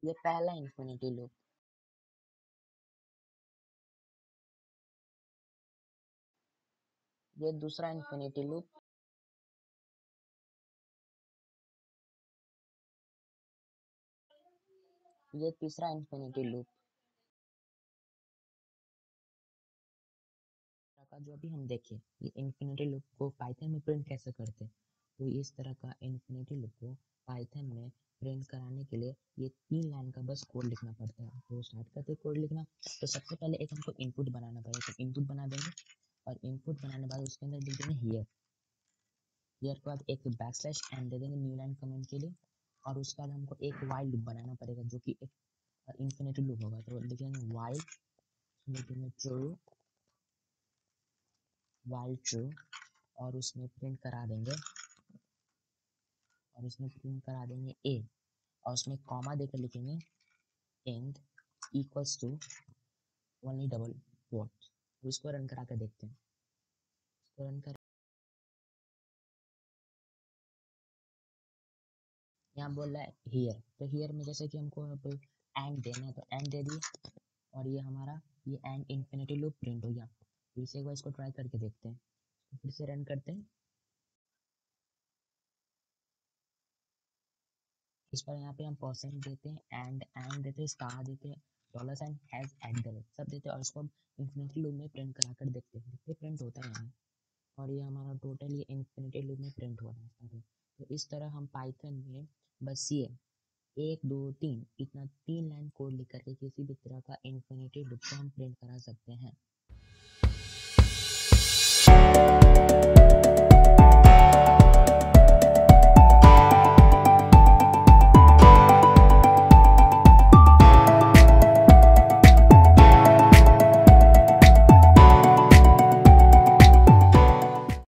ये पहला infinity loop. ये दूसरा इन्फिनिटी लूप। ये तीसरा इन्फिनिटी लूप। का जो अभी हम देखे, ये इन्फिनिटी लूप को पाइथन में प्रिंट कैसे करते हैं। तो इस तरह का इन्फिनिटी लूप को पाइथन में प्रिंट कराने के लिए ये 3 लाइन का बस कोड लिखना पड़ता है। तो स्टार्ट करते हैं कोड लिखना। तो सबसे पहले एक हमको इनपुट बनाना पड़ेगा, तो इनपुट बना देंगे और इनपुट बनाने के बाद उसके अंदर लिख देंगे हियर। हियर के बाद एक बैकस्लैश एन दे देंगे न्यू लाइन कमेंट के लिए, और उसके बाद हमको एक वाइल लूप बनाना पड़ेगा जो कि एक इन्फिनिटी लूप होगा। तो लिखेंगे वाइल, लिखेंगे ट्रू, वाइल ट्रू, और उसमें प्रिंट करा देंगे, ए, और उसमें कॉमा देकर लिखेंगे and equals to only double quote. इसको रन करा कर देखते हैं। इसको रन कर, यहाँ बोल रहा है हियर, तो हियर में जैसे कि हमको एंड देना है तो एंड दे दिए, और ये हमारा ये एंड इन्फिनिटी लूप प्रिंट हो गया। फिर से एक बार इसको ट्राई करके देखते हैं, तो फिर से रन करते हैं। इस पर यहाँ पे हम परसेंट देते हैं, एंड देते हैं, स्टार देते हैं, dollar sign, hash, at the rate सब देते हैं, और इसको हम इन्फिनिटी लूप में प्रिंट करा कर देखते हैं। देखते प्रिंट होता है यहाँ, और ये हमारा टोटल ये इन्फिनिटी लूप में प्रिंट हो रहा है सारे। तो इस तरह हम पाइथन में बस ये 1 2 3 इतना 3 लाइन कोड लिख करके किसी भी तरह का इन्फिनिटी लूप को हम प्रिंट करा सकते हैं।